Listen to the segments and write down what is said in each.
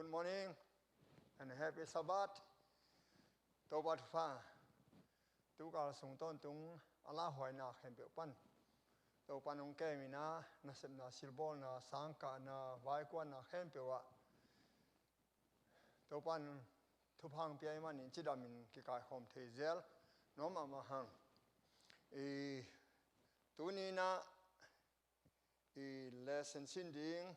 Good morning and happy Sabbath. Tô bát pha. Tu cả sung tôn tung Allah hoài na khem biểu pan. Tô pan ông kê mi na xem na silbol na sang cả na vai quan na khem biểu ạ. Tô pan thu phang bia man in chỉ đam in cái cái hom thế zel nó mà hang. Tu ni na lesson sin ding.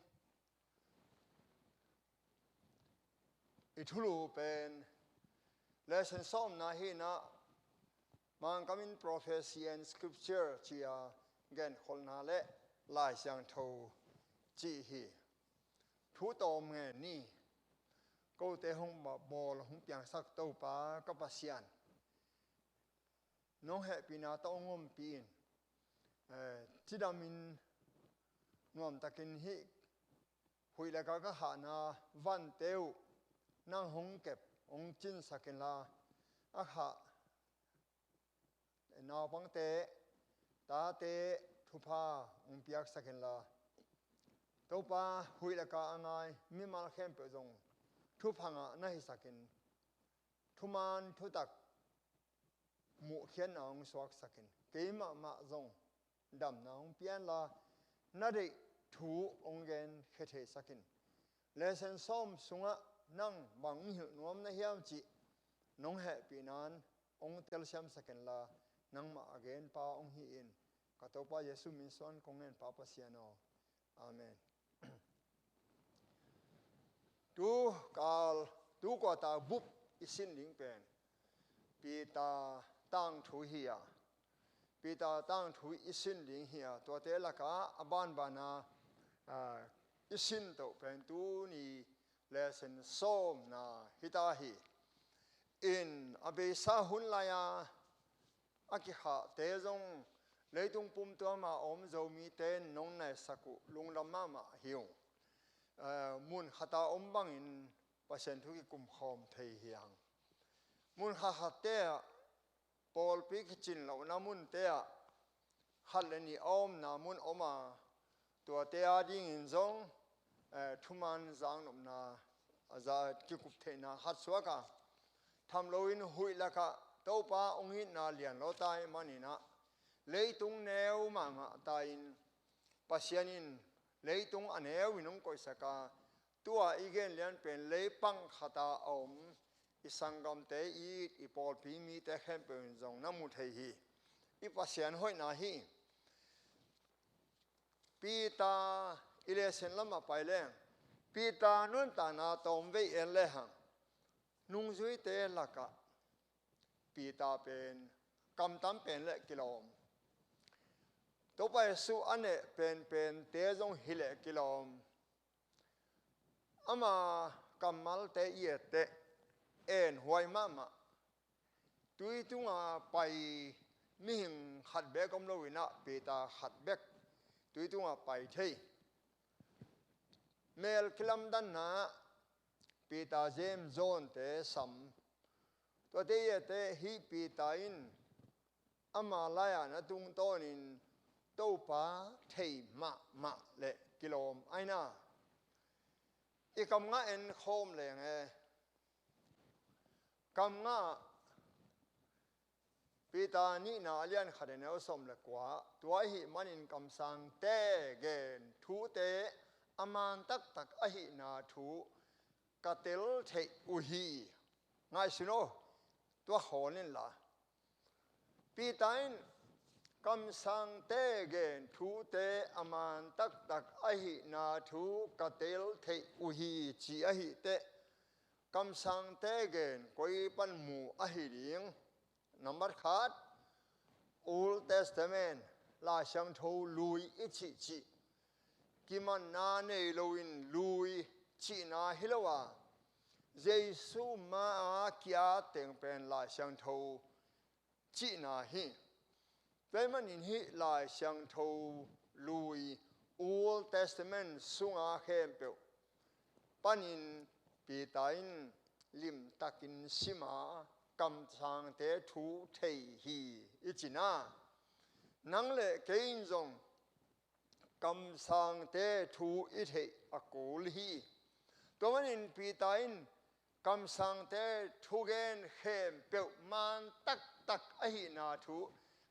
Itulu pen lesson som na hi na mang kamin prophecy and scripture chia Genkholhna le Laisiangtho chi hi thu tom nge ni câu te hong ba bol hong piang sak to pa ka pasian no happy na to ngom pin chidamin nuam takin hi hui la ka ha na van teu nang hong kep ong chin sakin la a ha na bang te ta te thu pha ong piak sakin la to pa hui la ka angai mi mal khem pe jong thu phanga na hi sakin thu man thu tak mu khian na ong swak sakin ke ma jong dam na ong pian la na de thu ong gen khethe sakin lesson som sunga nang bang hi nuam na hiam chi nong happy nan ong tel siam sakin la nang ma again pa ong hi in ka to pa Yesu min son kong en pa pasiano amen. Tu ko ta bup isin ling pen pi ta tang thu hiya pi ta tang thu isin ling hiya to te la ka aban bana isin to pen tu ni lesson som na hitahi in abesa hun laya akiha te jong leitung pum to ma om zo mi ten nong nai saku lunglam ma hiu mun khata om bang in pasen thu ki kum khom thei hiang mun ha te pol pi kichin lo na mun te hal ni om na mun oma to te a ding in zong thuman zang nom na aza ki kup the na hat swaka tham lo in hui la ka to pa ong hi na lian lo tai manina leitung neu ma ta in pasianin leitung aneu inong koi saka tua igen lian pen leipang khata om isangam te I pol pi mi te khem pen zong na mu thei hi I pasian hoi na hi pi ta ilesen lama pai leng pi ta nun ta na tom ve en le hang nung zui te laka pi ta pen kam tam pen le kilom to pa su ane pen te jong hile kilom ama kamal te ye te en huai mama tui tunga pai mihing khat be kom lo wina pi ta khat bek tui tunga pai thei mel kilam dan na pi ta jem zone te sam to te ye te hi pi ta in ama laya na tung tonin to pa thei ma le kilom aina I kam nga en khom le nge kam nga pi ta ni na alian khade ne osom le kwa tua hi manin kam sang te gen thu te aman tak a hi na thu katel thei u hi ngai suno tua honin la pi tain kam sang te gen thu te aman tak a hi na thu katel thei u hi chi a hi te kam sang te gen koi pan mu a hi ring number khat Old Testament Laisiangtho lui chi kiman na nei loin lui chi na hilowa Jesu ma kia teng pen Laisiangtho chi na hi Payman in hi Laisiangtho lui Old Testament sunga khempeu panin pitain lim takin sima kam sang te thu thei hi ichina nang le kein zong kam sang te thu I thei akol hi ตัวมันอินปีตาอินกำสังเตทุเกนเข้มเปียวมันตักอหินาทุ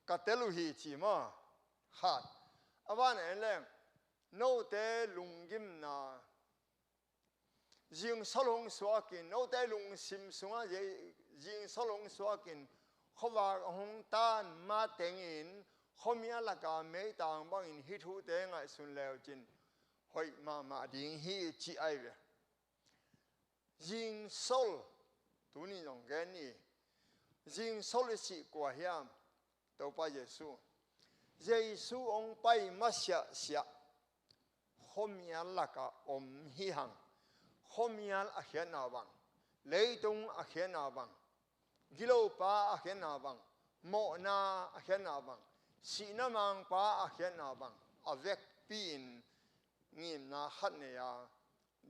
กัตเตลุฮีจีมาขาดอวันนั้นแหละโนเตลุงกิมนายิงสลงสวากินโนเตลุงซิมสุงะยิงสลงสวากินเขาว่าหงตานมาเต็งอินเขามีอะไรกันไม่ต่างบางอินฮิทุเตงไงสุนแล้วจินหอยมาดิ่งฮีจีไอเวยิงสลตัวนี้ต้องแกนี่ยิงสลสิกว่าเฮียมตัวพระเยซูองค์ไปมาเสียเขามีอะไรกันฮิหังเขามีอะไรเขียนนาบังเลยตรงเขียนนาบังกิโลป้าเขียนนาบังโมนาเขียนนาบังสีน้ำมังป้าเขียนนาบังอเวกปีนงิมนาขันเนีย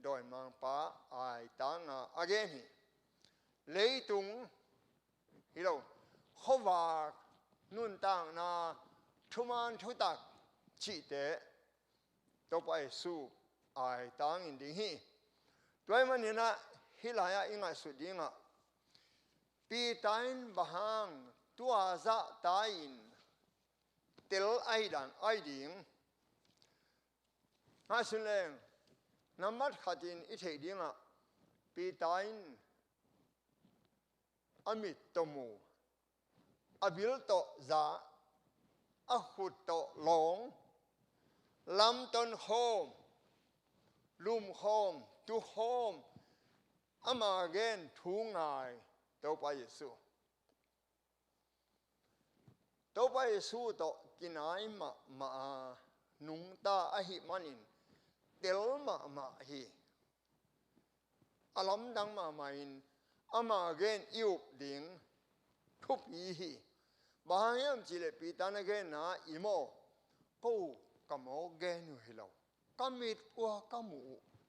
โดยมังป้าไอตังอาเกนีเลยตรงฮิโลเขาว่านุ่นต่างนาทุมันทุตักจีเตตัวไปสู้ไอตังอินดิ้งฮีด้วยมันนี่นะฮิลายาอิงไงสุดยิ่งอ่ะปีตาอินบางตัวจะตาอินเตลไอดันไอดิ่งน่าสุดเลยน้ำมัดขัดินอิเทดิ่งอ่ะปีตาอินอมิตตมูอบิลโตจะอขุดโตหลงลำต้นโฮมลุมโฮมตุโฮมอามาเกนทุ่งไงตัวพระเยซูตัวกินไอมานุงตาอหิมันินเตลมาฮีอารมณ์ดังมาอินอามาเกนยุบดิ่งทุบอีฮีบางอย่างจิเลปีตานเกนนะอิโมกูกำโมเกนอยู่ฮิโลกำมิดว่ากำมู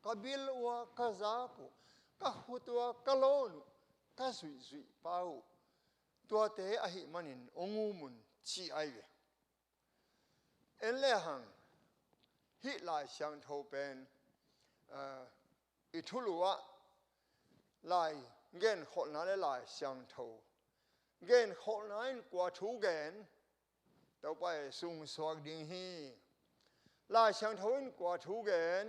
กบิลว่ากะซากุกะหุตัวกะโลนุกะสุยป้าวตัวเตอหิมันินองุมุนชีไอเวเอ็นเลหังฮิลายช่างโทเป็นอิทุลัวลายเกนโคนาเลลายช่างโทเกนโคนาอินกว่าทูเกนตัวไปสุงสวกดิ่งฮีลายช่างโทอินกว่าทูเกน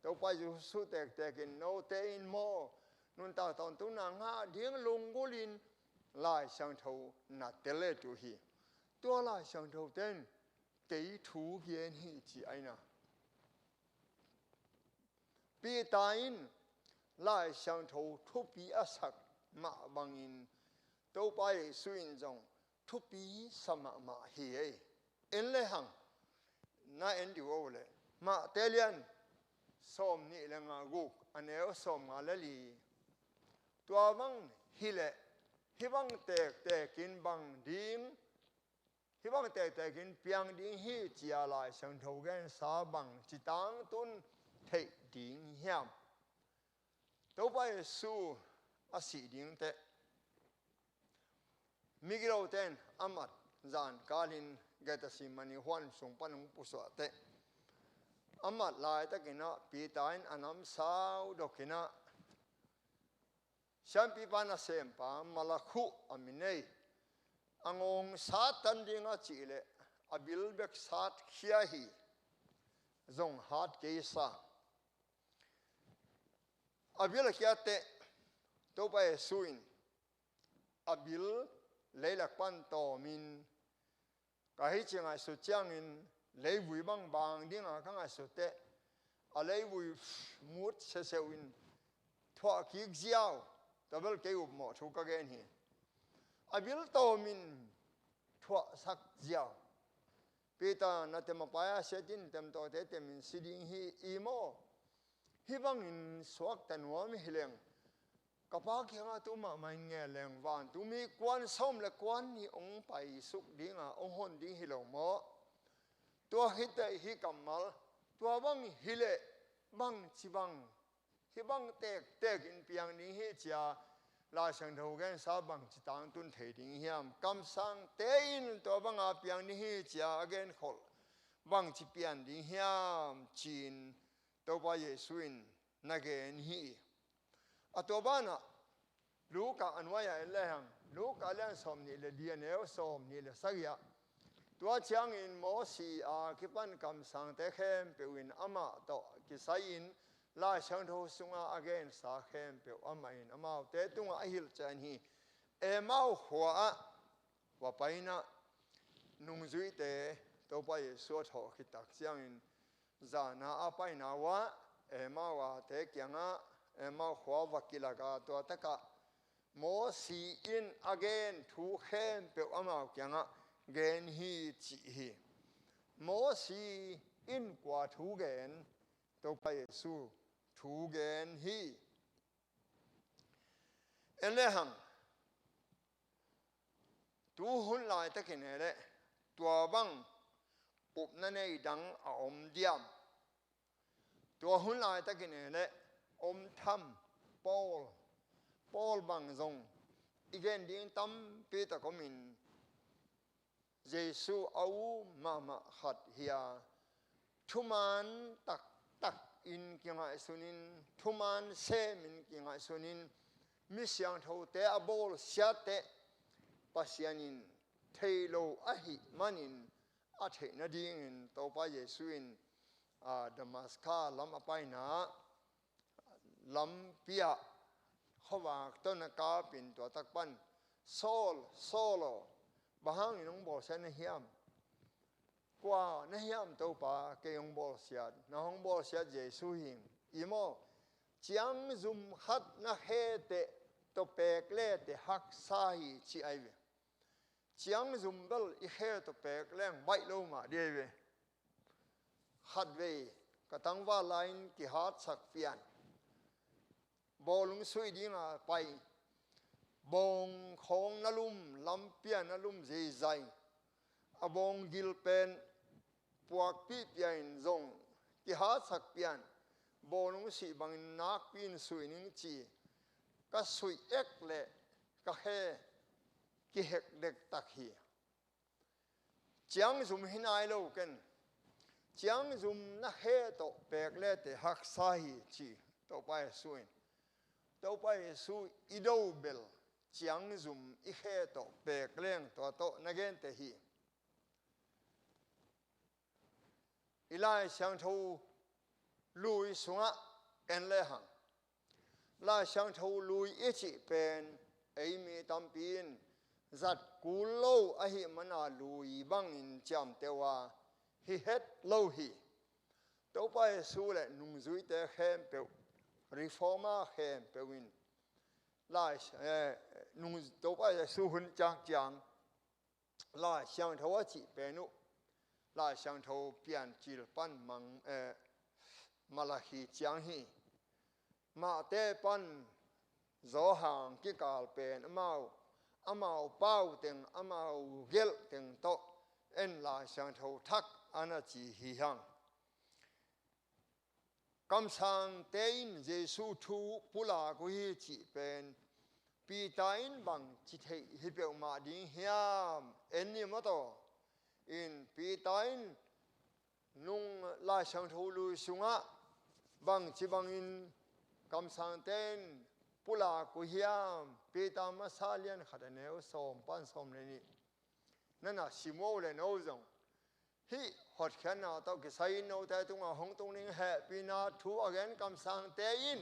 ตัวไปอยู่สุดแต่กินโนเตอินโมนุนตาตอนตุนังฮะเดียงลุงกุลินลายช่างโทนัดเตเลตุฮีตัวลายช่างโทเต้นตีถูเกียนฮีจีไอนะปีตาอินลายช่างโททุบปีอาศักมาบังอินตัวไปสุอินจงทุบปีสมาฮีเอ็นเลหังน่าเอ็นดูโอเลยมาเตเลียนส้มนี่แหละงากุกอันนี้ส้มงาเลลีตัวบังฮิเลฮิบังแตกกินบังดิ่งฮิบังแตกกินเปียงดิ่งฮีจีอะไรช่างโทเกนสาบังจิตังตุนเทดิ่งเฮียมตัวไปสู้อาศัยดิ่งเตมิกิโลเตนอามัดจานกาลินเกตสิมันนิฮวนส่งปันหุปุสวะเตอามัดลายตะกินะปีตาอินอันน้ำสาวดอกกินะฉันปีปานาเซมปามาลักุอามินเนยอังองสาตันดิ่งอาจิเลอบิลเบกสาตขียฮีจงฮัดเกษาอบิลขียเตตัวไปสุอินอบิลเลยลักปันโตมินก็ให้เชียงไอ้สุดจังอินเลยวุยบางดิ่งอ่ะข้างไอ้สุดเตะอะไรวุยมุดเสียวินทั่วคิกเจียวแต่เวลเกี่ยวหมดทุกข์กันฮีอบิลโตมินทั่วสักเจียวปีตานาเตมาไปอาเสดินเต็มโตเตเตมินสิดิ่งฮีอีโมฮิบังอินสวกตันวามิฮิเลงกับพาเขียงตุมาไม่เงี้ยแรงวานตุมีกวนส้มและกวนนี่องไปสุกดิ่งอ่ะองหนดิ่งฮิโลโมตัวฮิตฮิกัมมัลตัวบังฮิเลบังจิบังฮิบังเตกอินเปียงดิ่งฮิจาลาช่างโทเกนสาบังจิตังตุนเทดิ่งเฮียมกำสังเตอินตัวบังอาเปียงดิ่งฮิจาเกนขลบังจิเปียนดิ่งเฮียมจีนตัวไปเยซูอิน nagen hi atobana luka anwaya elehang luka len som ni le dianeo som ni le sagia tua chiang in mo si a kipan kam sang te khem pewin ama to kisain Laisiangtho sunga again sa khem pe ama in ama te tunga ahil chan hi emau hua wa paina nungzui te to pa yesu tho khitak chiang in zana apaina wa emawa te kyanga emau hua wakilaga to taka mo si in again thu khem pe ama kyanga gen hi chi hi mo si in kwa thu gen to pa yesu thu gen hi elehang tu hun lai takinele tua bang up na nei dang a om diam tua hun lai takinele om tham Paul bang zong igen ding tam pe ta komin Jesu au mama khat hia thuman tak in kinga sunin thuman sem in kinga sunin Lianpau te abol siate pasianin thailo ahi manin athe na ding in topa Jesu in Damaska lam apaina lam pia khowa tona ka pin to takpan solo bahang inong bol sa na hiam qua na hiam to pa ke yong bol siat na hong bol siat Jesu hing imo chiang zum khat na he te to pek le te hak sai chi ai ve chiang zum bel I he to pek leng bai lo ma de ve khat ve ka tang wa line ki hat sak pian bolung sui ding a pai bong khong na lum lam pian na lum zai zai a bong gil pen puak pi pian zong ki ha sak pian bolung si bang nak pin sui ning chi ka sui ek le ka he ki hek dek tak hi chiang zum hinai lo ken chiang zum na he to pek le te hak sa hi chi to pa suin to pa su ido bel chiang zum I he to pek leng to nagen te hi Laisiangtho lui sunga en le hang Laisiangtho lui ichi pen ei mi tampin zat kulo ahi mana lui bang in cham tewa hi het lo hi to pa su le nung zui te khem pe reforma khem pe win nung to pa su hun chang Laisiangtho chi pe nu Laisiangtho pian chil pan mang malahi chiang hi ma te pan zo hang ki kal pen amau pau teng amau gel teng to en Laisiangtho thak ana chi hi hang kam sang tein Jesu thu pula ko hi chi pen pi tain bang chi thei hi pe ma ding hiam en ni ma to in pi tain nung Laisiangtho lui sunga bang chi bang in kam sang ten pula ku hiam pi ta ma salian khadaneu som pan som le ni nana simo le no zong hi hot khan na to ki sai no ta tunga hong tung ning he pi na thu again kam sang te in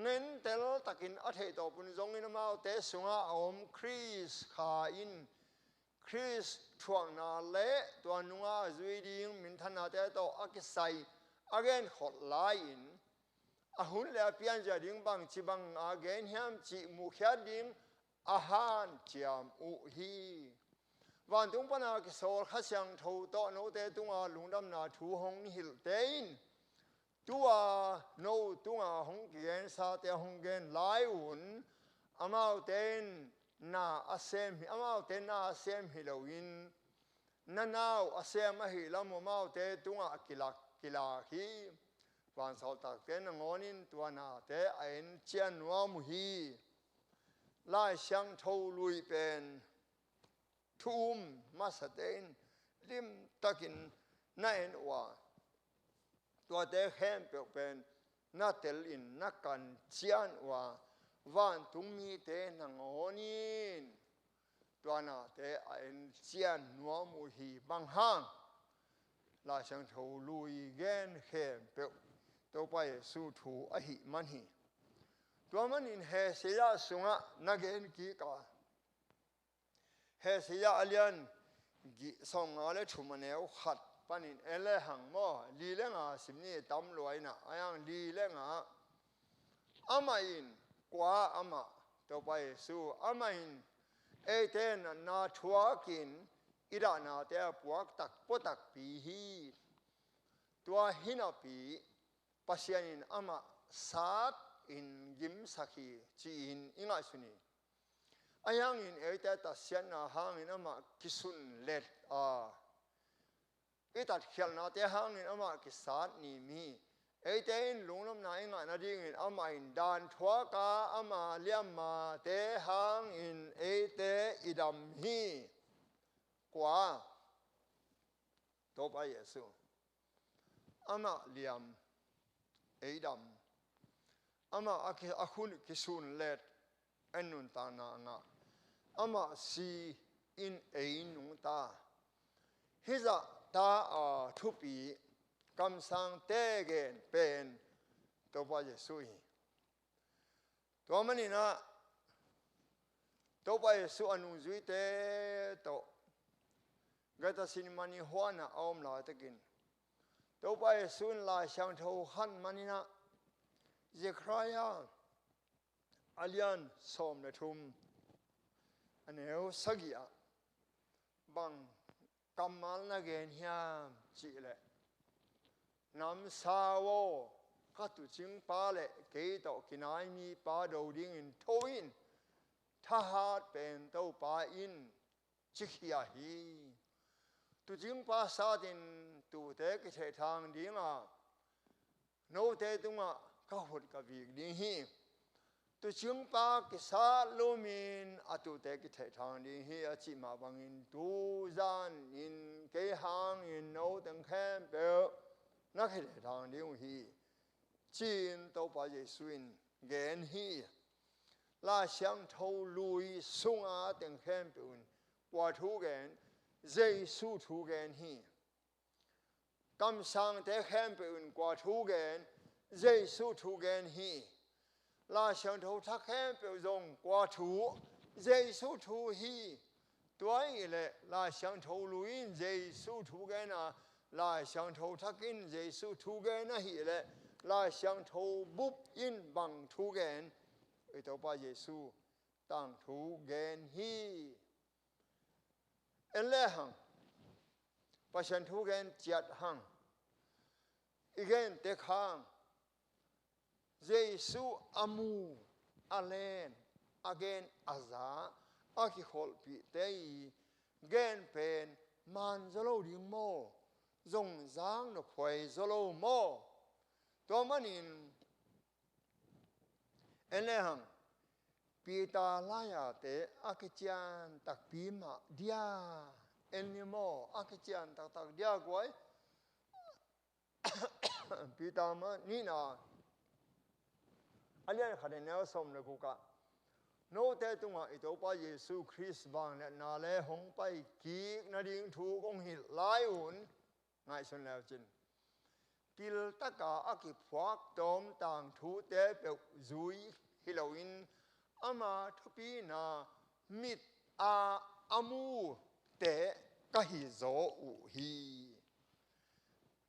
nen tel takin a thei to pun zong in ma te sunga om Chris kha in Chris thuang na le to nunga zui ding min thana te to akisai again hot lai in a hun le pian ja ding bang chi bang again hiam chi mu khya ding a han chiam u hi wan tung pana ki sol kha siang tho to no te tunga lungdam na thu hong hil tein tua no tunga hong gen sa te hong gen lai un amau ten na asem hi amau te na asem hi loin na nau asem a hi lam mau te tunga kila hi wan sol tak ten ngonin tuana te ain chian wa mu hi Laisiangtho lui pen thum masaten lim takin na en wa tua te khem pe pen na tel in na kan chian wa van tung mi te nang onin tuana te a en chian nuo mu hi bang hang Laisiangtho lui gen khem pe to pa Yesu thu a hi man hi tua man in he sia sunga na gen ki ka he sia alian gi song ale thumaneu khat panin ele hang mo li lenga simni tam loina ayang li lenga ama in kwa ama to pa Yesu ama in eten na thuakin ira na te puak tak potak pi hi tua hina pi pasianin ama sat in gim sakhi chi in inga suni ayang in ete ta sian na hang in ama kisun let a itat khial na te hang in ama kisat ni mi ete in lungnam na inga na ding in ama in dan thua ka ama liam ma te hang in ete idam hi qua to pa Yesu ama liam eidam ama akhun kisun let enun ta na nga ama si in einung ta hiza ta a thupi kam sang te gen pen to pa Yesu hi to mani na to pa Yesu anu zui te to gata sinimani huana om la takin to pa Yesu Laisiangtho han manina Zekraya alian som le thum aneu sagia bang kamal na gen hiam chi le nam sawo khatu ching pa le ke to kinai mi pa do ding in thoin thahat pen to pa in chikhia hi tu jing pa sa din tu te ke the thang ding a no te tunga ka hot ka vi ding hi tu jing pa ke sa lumin atu te ke the thang ding hi a chi ma bang in tu zan in ke hang in no teng khem pe na ke the thang ding hi chin to pa Yesu in gen hi Laisiangtho lui sunga teng khem pe un qua thu gen Giêsu thu gen hi kam sang te khem pe un qua thu gen Giêsu thu gen hi Laisiangtho tha khem pe zong qua thu Giêsu thu hi tuai le Laisiangtho luin Giêsu thu gen a Laisiangtho thakin Giêsu thu gen a hi le Laisiangtho bup in bang thu gen ito pa Yesu tang thu gen hi ele hang pasien thu gen chiat hang igen te khang Jesu amu alen again aza aki khol pi te gen pen man zalo ding mo zong zang no phoi zalo mo to manin ele hang Pita laya te akichian tak pima dia enimo akichian tak dia guai pita ma nina alian khade ne som le ku ka no te tunga ito pa Yesu Christ bang le na le hong pai ki na ding thu kong hil lai un ngai sun le chin pil taka aki phwak tom tang thu te pe zui hiloin ama thupi na mit a amu te kahi zo u hi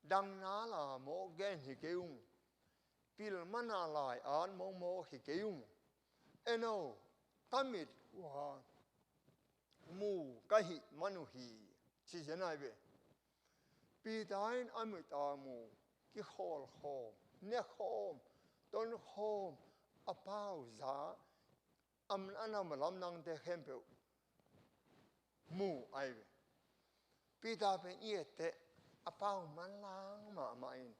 dang na la mo gen hi keung pil mana lai an mo mo hi keung eno tamit wa mu kahi manu hi chi janai be pi tain amita mu ki khol khom ne khom ton khom apau za anam lam nang te khem pe mu ai pita pen iete apau man lang ma in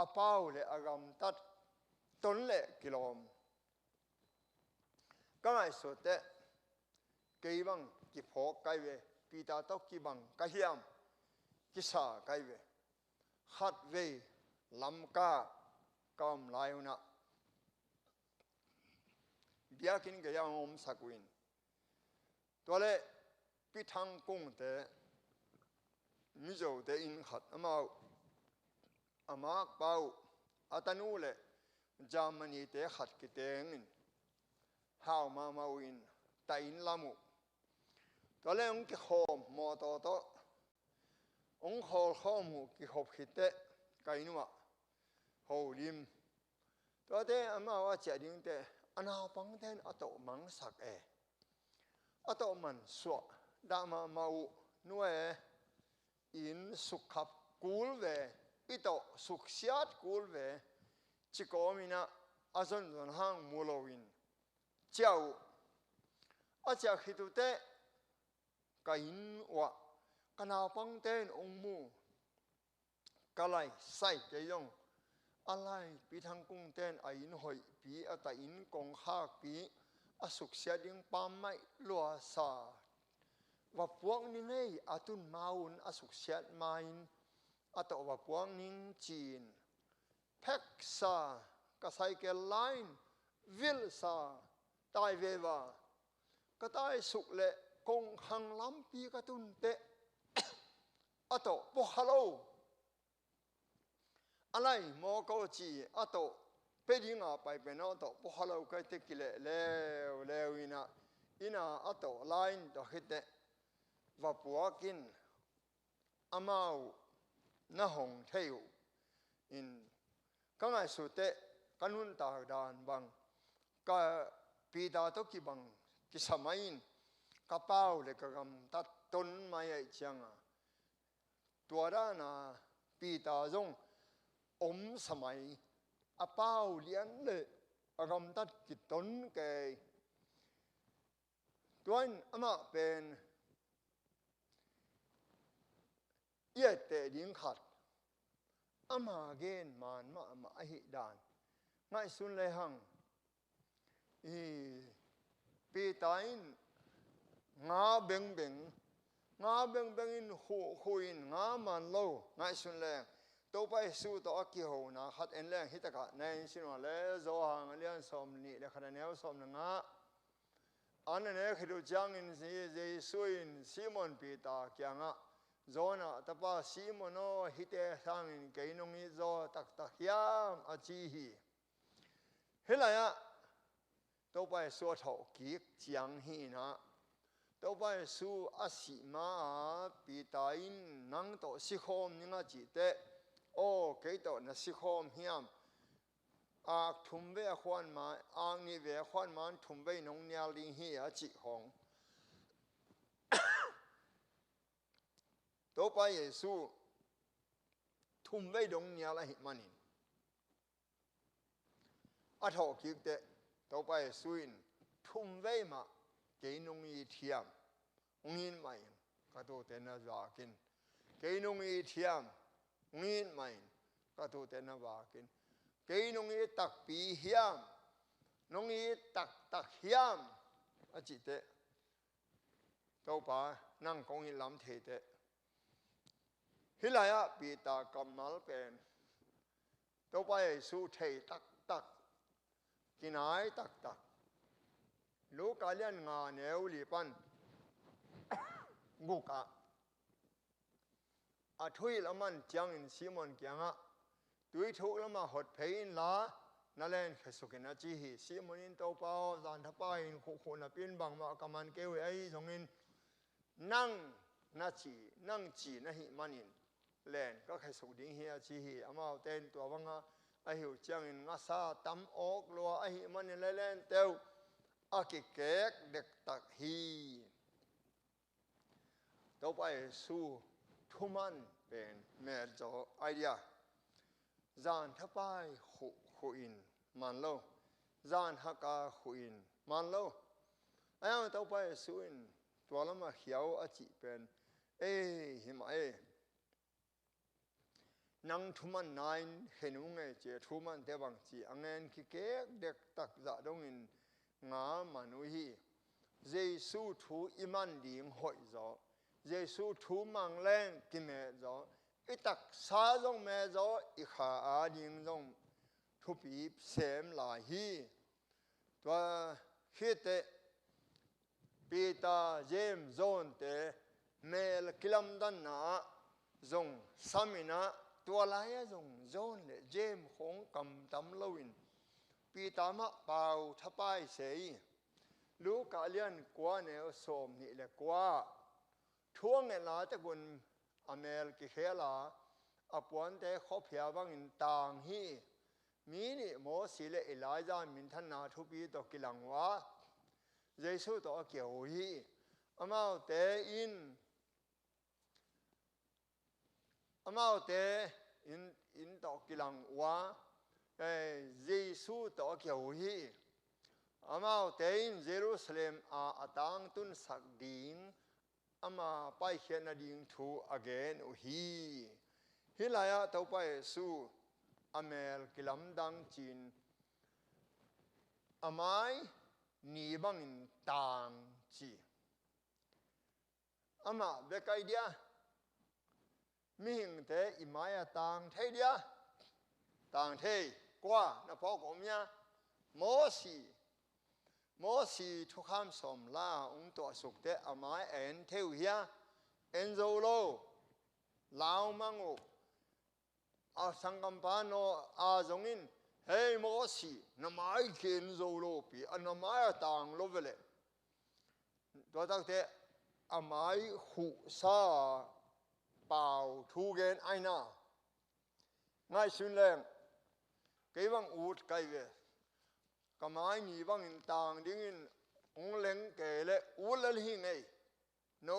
apau le agam tat ton le kilom kangai so te kei bang ki phok kai ve pita to ki bang ka hiam ki sa kai ve khat ve lam ka cầm lại na bia kinh cái ông sakuinตัวเล่พิทังกุ้งแต่มิโจแต่อินขัดอามาเป่าอัตนูเล่จามันนี่แต่ขัดกิเตงินหาวมาวินแต่อินลามุตัวเล่องกิโคมมอตโตองโคข้อมูกิขบขิเตไกนัวโหลิมตัวเต้อามาว่าเจดิงเตอนาปังเต้นอโตมังสักอโตมันสวดดามามาอุนัวอินสุขับกูลเวอิโตสุขเสียดกูลเวจิโกมินะอาจนห้างมูโลวินเจ้าอาจจะคิดดูเตกอินวะกนาปังเต้นองมูกะไลใส่ใจยงอะไรปีทางกุ้งเต้นอินหอยปีอัตอินกงฮากปีอสุขเสียดิงปามไม่ลัวซาว่าพวกนี้เนี่ยอาตุนมาอุนอสุขเสียดมาอินอาตว่าพวกนี้จีนเพ็กซากระไซเกลไลน์วิลซาตายเววาก็ตายสุขเละกงหังล้ำปีกระตุนเตะอาตพวกฮัลโหลอะไรโมโกจีอาตเป็นยังไงไปเป็นอาตพวกฮัลโหลก็เตกิเลเลวอินาอาตไลน์ต่อคิดเตะว่าพวกกินอามาหน้าหงเที่ยวอินก็ไงสุดเตะกันนุนตากดานบังก็ปีดาตุกิบังกิสมัยน์กระเป๋าเล็กกำตัดต้นไม้จังตัวด้านาปีดาจงสมัยอาเป้าเลี้ยงเลยกำตัดกิต้นแกตัวนี้อามาเป็นเยี่ยเตดิงขัดอามาเกณฑ์มันมาหิดานง่ายสุดเลยหังปีตายงาเบงอินหูอินงามันโลง่ายสุดเลยตัวไปสู้ตัวกิโหนะขัดเอ็นแรงฮิตกะในสินว่าเลยโซหังเลี้ยงสมนี่เลยขนาดนี้สมนึงอันนั้นเนี่ยคือจังอินสิเจสุอินซิมอนปีตาเกียงโซน่ะแต่ป้าซิมอนโอฮิตเอสังอินเกยนงอิโซตักยามอาจีฮีเฮลัยตัวไปสู้ถกกิกจังฮีนะตัวไปสู้อาศิมาปีตาอินนังโตสิคมนิงาจิเตโอ้เกยโตนะสิคมเฮียมทุ่มเวขวานมานี่เวขวานมาทุ่มเวนงเนียลิงฮีอาจิของตัวไปเยซูทุ่มเวนงเนียละหิมันินอาถกกิกเตตัวไปสุอินทุ่มเวมาเกยนงอีเทียมงอินไม่ก็ตัวเตนะวากินเกยนงอีเทียมงอินไม่ก็ตัวเตนะวากินเกยนงอีตักปีเฮียมนงอีตักเฮียมอาจิเตตัวไปนั่งกงอินลำเทเตฮิลายะปีตากำนัลเป็นตัวไปสู้เทตักกินไอ้ตักลูกกาเลียนงานเอวลีปันกุกทุยละมันจังอินซิมอนเกียงตุยทุกละมาหดเพยินละนั่นแหละคือสุกินจีฮีซิมอนินโตเปาจานทับไปขุนปินบังมากำมันเกวไอสงอินนั่งจีนะฮิมันินแลนก็คือสุดิ้งเฮียจีฮีอามาเต้นตัวบังไอหิวจังอินงาซาตำออกลัวไอหิมันอินเล่นเต้าอากิเกกเด็กตักฮีต่อไปสู้ทุมันเป็นแม่จอไอเดียจานทับไปขุอินมันโลจานฮักกาขุอินมันโลไอ้ต่อไปสู้อินตัวละมาเขียวอาจิเป็นหิมะนังทุมันนายเห็นว่าไงเจ้าทุมันเทบังจีอังเงินคิเกกเด็กตักจะดงอินงามันอุฮีเจสูทูอิมันดิงหอยจอเจสูทูมังแรงกิเมจออิตักซาจงเมจออิขาอาดิงจงท thu bị xem lại hi tua khi te Peter James John te mel kilam dan na zong samina tua lai zong John le James khong kam tam lowin Peter ma pau thapai sei lu ka lian kwa ne som ni le kwa thuang ne la te bun amel ki khela apuan te khopia bang in tang hi mi ni mo si le Elijah min than na thu pi to kilang wa Giêsu to kiểu hi amao te in to kilang wa Giêsu to kiểu hi amao te in Jerusalem atang tun sak din ama pai khen na ding thu again hi hilaya to pai su amel kilam dang chin amai ni bang in tang chi ama be kai dia mi hing te imaya tang thei dia tang thei qua na pho ko mya mo si thu kham som la to suk te amai en theu hia en zo lo lao mangu a sangam pa no a zongin hey mo si na mai ken zo lo pi na mai tang lo vele to tak te amai hu sa pau thu gen aina ngai sun leng cái bang ut kai ve kamai ni bang in tang ding in ong leng ke le u le hi nei no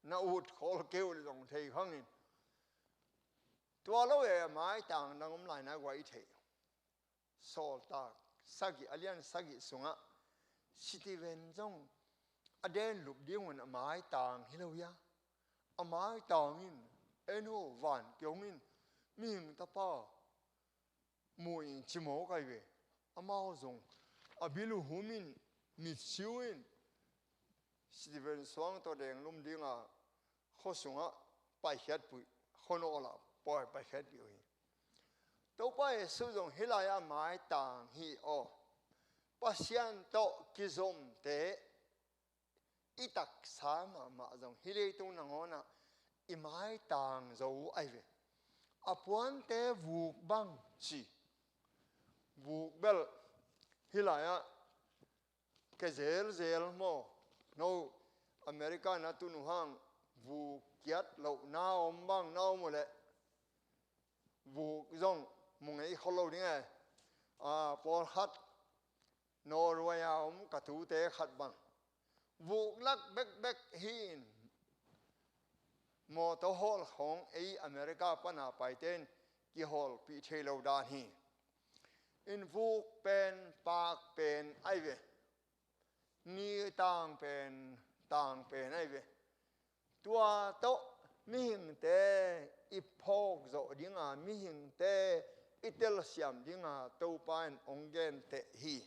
na ut khol kêu le dong thei khang in tua lo e mai tang na ngom lai na wai thei sol ta sagi alian sagi sunga Steven jong aden lup ding un mai tang hilo ya amai tang in eno van kyong in ming ta pa mui chimo kai ve amao zong abilu humin mi siuin Steven swang to deng lum dinga khosunga pai khat pui khonola poi pai khat bi hi to pai su jong hilaya mai tang hi o pasian to kizom te itak sama ma jong hilei tu nangona imai tang zo ai ve apuan te vuk bang chi vuk bel hilaya ke zel mo no America na tu nu hang vuk kiat lo na om bang na mo le vuk zong mungai kholo ding por hat Norway ka tu te khat bang vuk lak bek hin mo to hol khong America pana paiten ki hol pi thelo dan hi in vuk pen pak pen ai ve ni tang pen ai ve tua to mi hing te ipok zo dinga mi hing te itel siam dinga to pan ongen te hi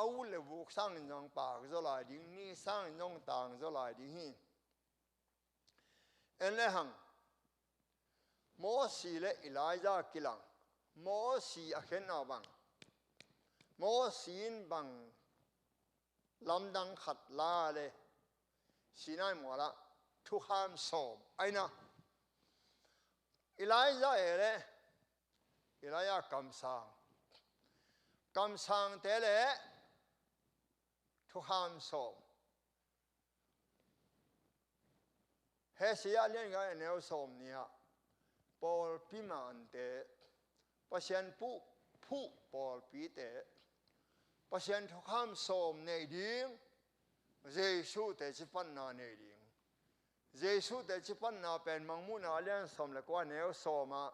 au le vuk sang nong pak zo lai ding ni sang nong tang zo lai ding hi en le hang mo si le Elijah kilang mo si a khen na bang mo sin bang lam dang khat la le sinai mo la thu ham som aina Elijah Elijah kam sang te le thu ham som he sia len ga ne som nia Paul piman te pasien pu Paul pi te pasien thu ham som nei ding Giêsu te chi pan na nei ding Giêsu te chi pan na pen mangmu na lian som le kwa ne soma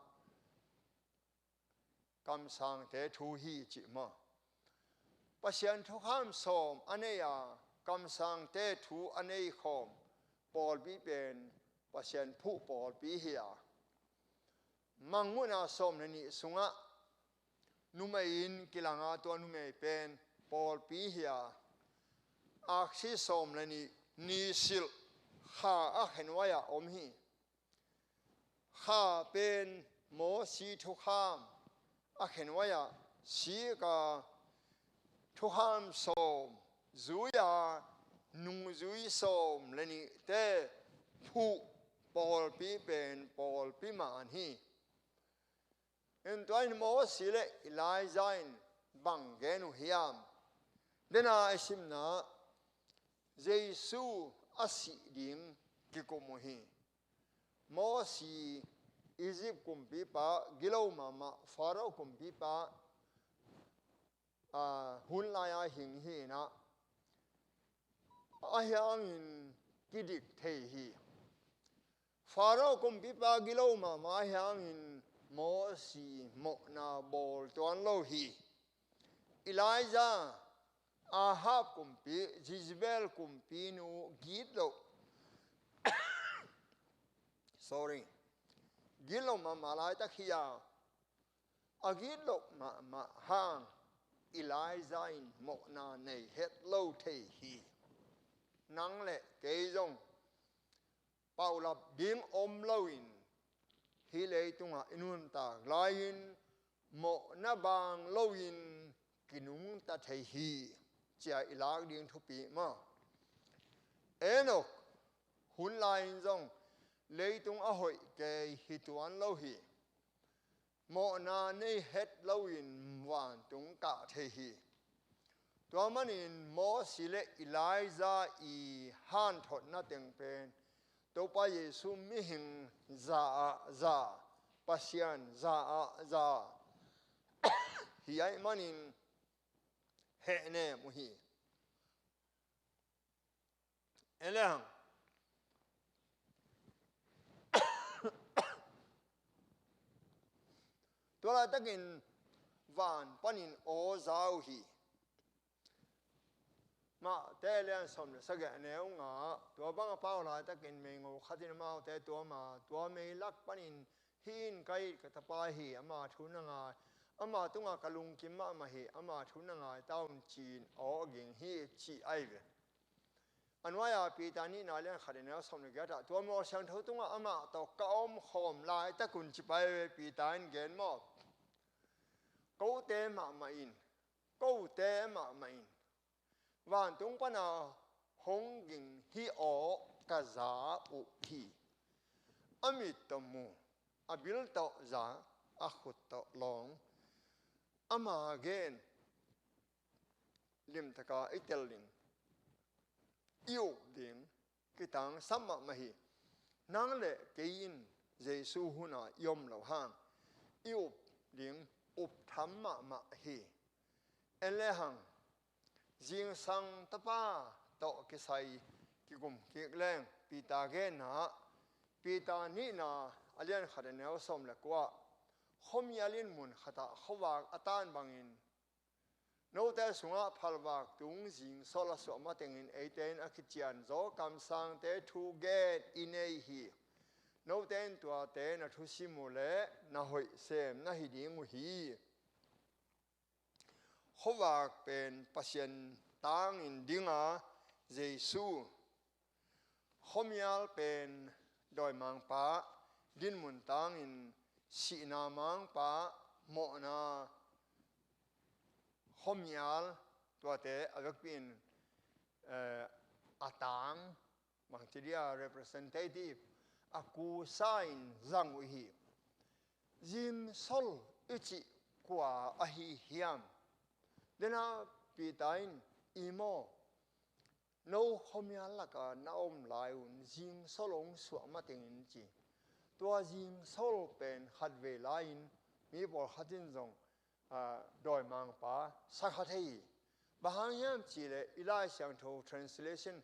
kam sang te thu hi chi ma pasien thu ham som aneya kam sang te thu anei khom Paul bi pen pasien pu Paul pi hia mangmu na som ne ni sunga numein kilanga to numei pen Paul pi hia aksi som le ni sil ha a henwaya om hi ha pen mo si thu kham a khen waya si ka thu ham som zuya nung zui som leni te phu Paul pi pen Paul pi man hi en toin mo sile Elijah bang genu hiam dena isimna Jesu asi ding kikomo hi mo si Egypt kumpi pa gilo mama Pharaoh kumpi pa hun laya hing hi na ahyang in kidik thei hi Pharaoh kumpi pa gilo mama hyang in mo si mo na bol tuan lo hi Elijah Ahab kumpi Jezebel kumpi nu git lo sorry gilo mama lai ta khia agit lo ma hang Elijah in mo na nei het lo thei hi nang le ke jong Paula bing lo in hi le tunga inun ta lain mo na bang lo in kinung ta thei hi chia ilag ding thupi ma Enoch hun lain jong leitung a hoi ke hituan lo hi mo na nei het lo in wan tung ka thei hi tua manin mo sile Elijah i han thot na teng pen to pa Yesu mi hing za pasian za hi ai manin he ne mu hi eleng to la takin van panin o zau hi ma te lian som le sage neu nga to bang pau la takin me ngo khatin ma te to ma to me lak panin hin kai ka ta pa hi ama thuna nga ama tunga kalung kim ma hi ama thuna nga taun chin o ging hi chi ai ve anwaya pi tani na lian khatin neu som le ga ta to mo sang tho tunga ama to ka om khom lai ta kun chi pai pi tan gen mo câu tế mà in câu tế mà in van tung pa na hong ging hi o ka za u hi amit tomu abil to za a khut to long ama gen lim taka itelin yêu ding kitang samma mahi nang le kein Jesu huna yom lo hang yêu ding up tham ma hi ele hang jing sang tapa to ki sai ki gum ki leng pita ge na pita ni na alian khade neo som le kwa khom yalin mun khata khowak atan bangin no te sunga phalwak tung jing sola so ma tengin 18 akichian zo kam sang te thu get inei hi no ten tua te na thu simule na hoi sem na hi ding hi khowak pen pasien tang in dinga Jesu khomial pen doi mang pa din mun tang in si na mang pa mo na khomial tua te agak pin atang mang tidia representative aku sign zang hi jim sol ichi kwa ahi hiam dena pitain imo no khomial laka naom lai un jing solong suama tengin chi tua jing sol pen khatve lain mi bor khatin jong doi mang pa sakhathei bahang yam chi le Laisiangtho translation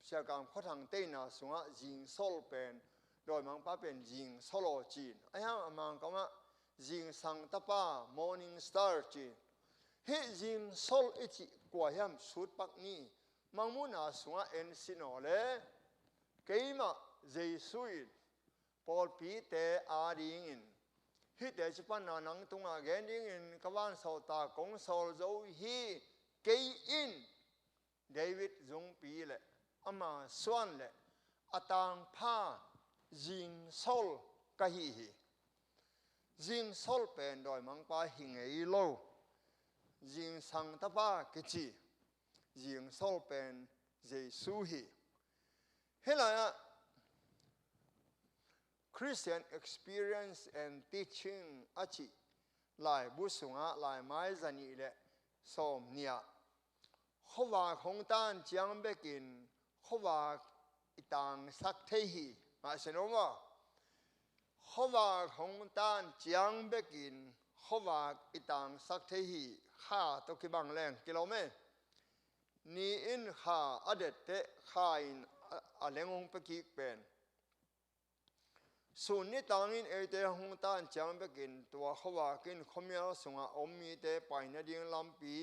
siakam khothang te na sunga jing sol pen doi mang pa pen jing solo chin ayam amang kama jing sang tapa morning star chin he jing sol ichi kwayam sut pak ni mangmuna sunga en sinole keima Jesuit Paul pi te ading in hi te chipan na nang tunga gending in kawan sauta kong sol zo hi kei in David zung pi le ama swan le atang pha jing sol kahi hi jing sol pen doi mang pa hing ei lo jing sang ta pa ke chi jing sol pen Giêsu hi helaya Christian experience and teaching achi lai busunga lai mai zani le som nia khowa khong tan chiang bekin khowa itang sak thei hi ma senoma khowa khong tan chiang bekin khowa itang sak thei hi kha to ki bang leng kilome ni in kha adet te kha in alengong peki pen sun ni tangin ete hong tan chiang bekin tua khowa kin khomya sunga ommi te paina ding lampi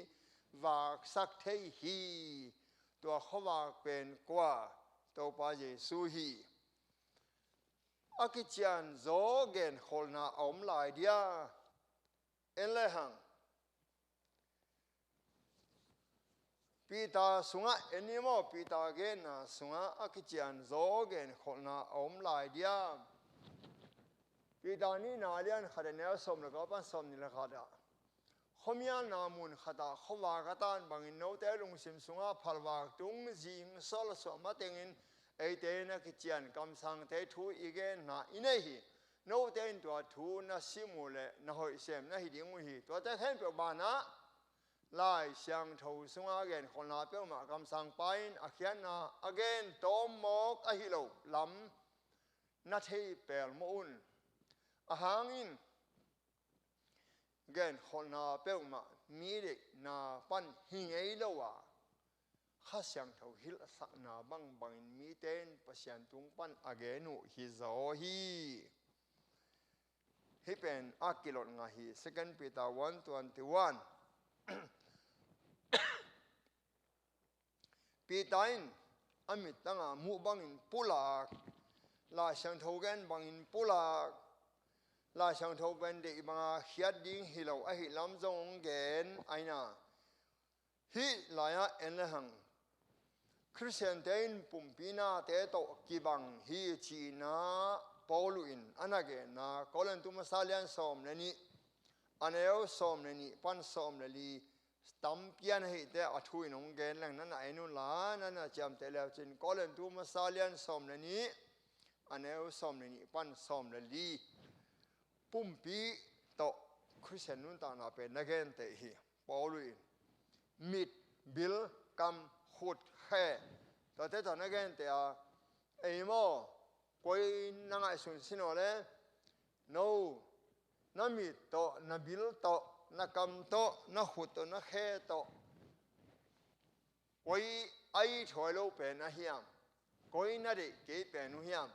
vak sak thei hi tua khowa pen kwa to pa Giêsu hi akichian zo Genkholhna om lai dia enle hang pita sunga enimo pita gen na sunga akichian zo Genkholhna om lai dia pita ni na lian khadene som la ka pan som ni la khada khomya namun khata khowa katan bangin no te lung sim sunga phalwa tung jing sol so ma tengin eite na kichian kam sang te thu igen na inehi no te in to thu na simule na hoi sem na hi ding hi to te khen pe ba na Laisiangtho sunga Genkholhna pe ma kam sang pain akhian na again tom mok a hi lo lam na thei pel mo un a hangin Genkholhna pe ma mi de na pan hing ei lo wa Laisiangtho hil sa na bang bangin mi ten pasian tung pan agenu hi zo hi hipen akilot nga hi 2 Peter 1:21 pitain amit tanga mu bangin pulak Laisiangtho gen bangin pulak Laisiangtho ben de banga hiat ding hilo a hi lam zong gen aina hi laya enlehang Christian ten pumpina te to kibang hi china Pauluin anage na kolen tumasalian som neni aneo som neni pan som leli stampian hi te athui nong gen lang nana enu la nana cham te le chin kolen tumasalian som neni aneo som neni pan som leli pumpi to Christian nun ta na pe nagen te hi Pauluin mit bil kam khut khe to te to nagen te a eimo koi nangai sun sinole no na mi to na bil to na kam to na khut to na khe to koi ai thoi lo pe na hiam koi na de ke pe nu hiam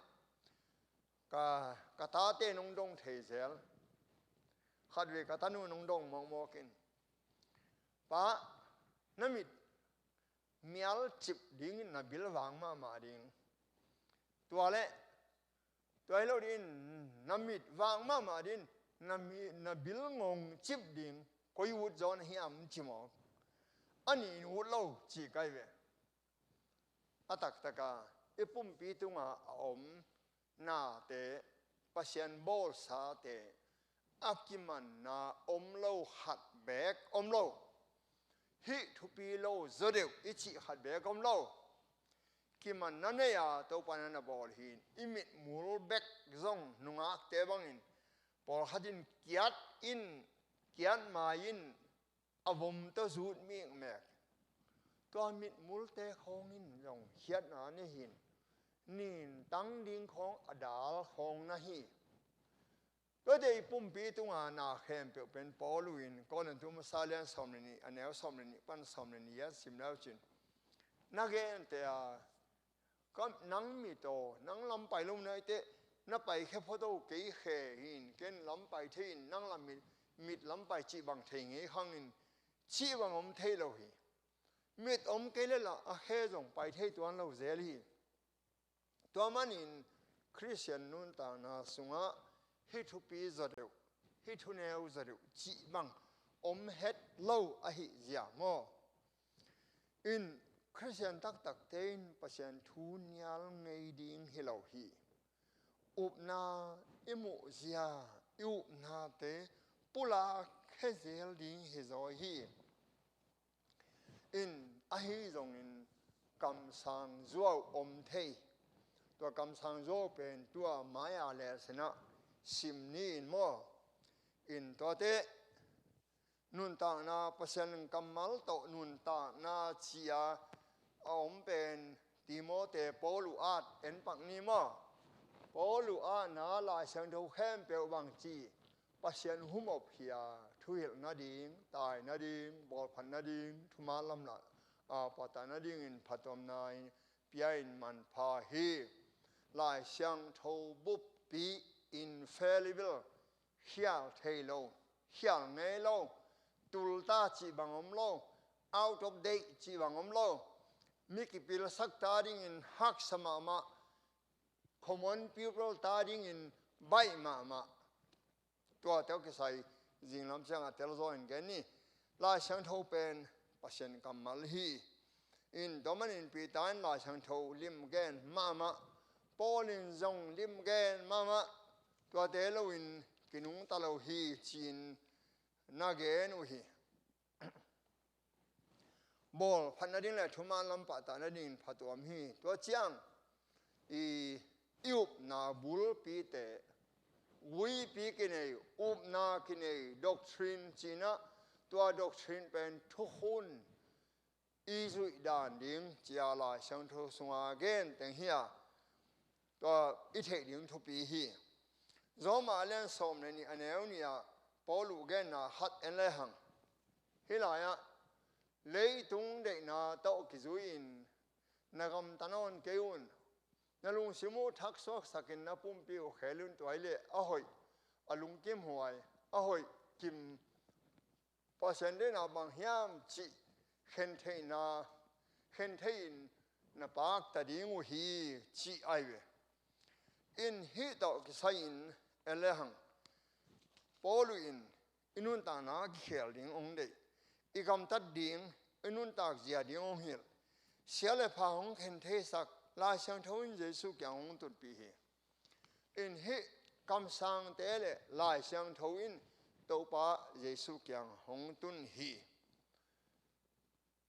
ka ta te nong dong thei zel khat ve ka ta nu nong dong mong mo kin pa na mi mial chip ding na bil wang ma ding tua le tua lo din na mit wang ma din na bil ngong chip ding koi wut zon hiam chimo ani wut lo chi kai ve atak taka ipum pi tunga om na te pasian bol sa te akiman na om lo hat bek om lo hi thupi lo zodeu ichi hat bek om lo kiman na ne ya to panana bol hin imit mul bek zong nunga te bangin por hadin kiat ma in avom to zut mi mek to mit mul te khong in zong hiat na ne hin nin tang ding khong adal khong na hi to de pum pi tunga na khem pe pen Pauluin konen tum salian somni anel somni pan somni ya simlau chin nagen te a kom nang mi to nang lam pai lum nai te na pai khe photo ke khe hin ken lam pai thein nang lam mit lam pai chi bang thei nge khang in chi bang om thei lo hi mit om ke le la a khe jong pai thei tuan lo zel hi to man in Christian nun ta na sunga hi thu pi zadeu hi thu neu zadeu chi bang om het lo a hi zia mo in Christian tak ten pasien thu nyal ngei ding hi lo hi up na imu zia yêu na te pula khe zel ding hi zo hi in a hi zong in kam sang zuaw om thei tua kam sang zo pen tua maya le sena sim ni in mo in to te nun ta na pasen kamal to nun ta na chia om pen timote polu at en pak ni mo polu a na la sang do khem pe wang chi pasen humop hia thuil na ding tai na ding bol phan na ding thuma lam la a pata na ding in phatom nai piain man pha hi Laisiangtho bup pi infallible hial thei lo hial ngai lo tulta chi bangom lo out of date chi bangom lo mikipil sak ta ding in hak sama ma common people ta ding in bai ma tua teo ke sai jinglam chang a tel zo in gen ni Laisiangtho pen pasien kamal hi in doman in pi tan Laisiangtho lim gen ma Polin zong lim gen mama tua te lo in kinung ta lo hi chin na gen u hi bol phan na ding le thuma lam pa ta na ding phatom hi tua chiang i yup na bul pi te wi pi ki nei up na ki nei doctrine china tua doctrine pen thu hun i zui dan ding chia Laisiangtho sunga gen teng hiaก็อิเทดิงทุปีฮีจอมาเล่นสมในอันเอวเนี่ยปอลูเกนน่ะฮัดเอ็นเลยหังฮิลายะเลยตุงเด็กน่ะโตกิจุอินนักำตานอนเกี่ยวนั่นลุงสิมูทักซอกสักินนับปุ่มปิวเขลุนตัวเล่อ้อยอลุงกิมหวยอ้อยกิมพอเส้นเดินบางยามจีเข็นเทน่ะเข็นเทนน่ะปากตะดิงหูฮีจีไอเวin hi to ki sain elehang polu in inun ta na khel ding ong de igam tat ding inun ta zia ding ong hil siale pha hong khen the sak Laisiangtho in Jesu kyang ong tut pi hi in hi kam sang te le Laisiangtho in to pa Jesu kyang hong tun hi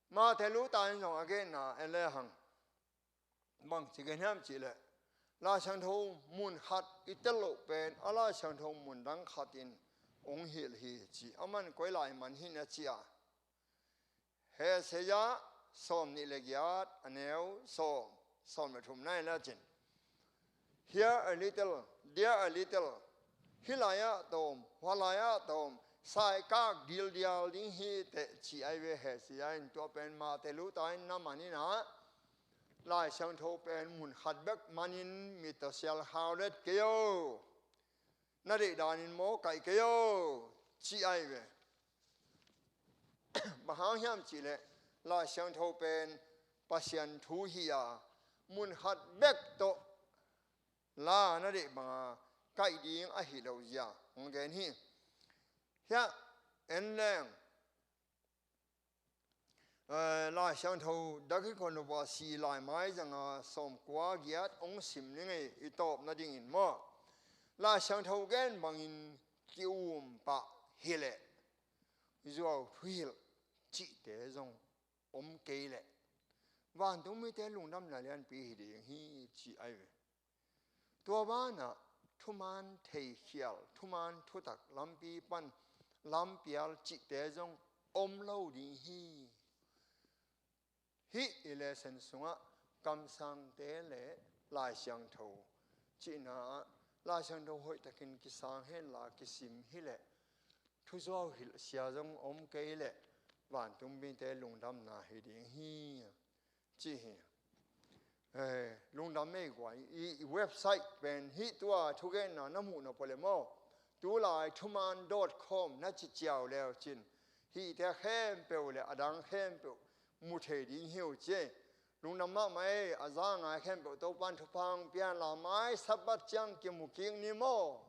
ma te lu ta in jong again na elehang bang chi gen ham chi le Laisiangtho mun khat itelo pen Laisiangtho mun dang khatin ong hil hi chi aman koi lai man hi na chia he se ya som ni le gyat aneu som me thum nai la chin here a little there a little hilaya tom walaya tom sai kak dil dial ding hi te chi ai we he se ya in to pen ma te lu tai na mani na Laisiangtho pen mun khat bek manin mitasial haulet keyo na de danin mo kai keyo chi ai we mahang hiam chi le Laisiangtho pen pasian thu hi ya mun khat bek to la na de ma kai ding a hi lo ya ngong gen hi ya en leng Laisiangtho da ki kon wa si lai mai janga som kwa giat ong sim ni ngai I top na ding in mo Laisiangtho gen bangin kium pa hele zuaw thuil chi te zong om ke le wan tung mi te lung dam la lian pi hi ding hi chi ai we tua ba na thuman thei khial thuman thu tak lam pi pan lam pial chi te zong om lo ding hi hi election sunga kam sang te le Laisiangtho chi na Laisiangtho hoi takin ki sang hen la ki sim hi le thu zo hil sia jong om ke le wan tung bin te lung dam na hi ding hi chi hi lung dam me kwai I website pen hi tua thu gen na namu no pole mo tu lai thuman.com na chi chiao leo chin hi te khem pe le adang khem pe mu the ding hiu che lung nam ma mai azang a khem pe to pan thu pang pian la mai sabat chang ki mu king ni mo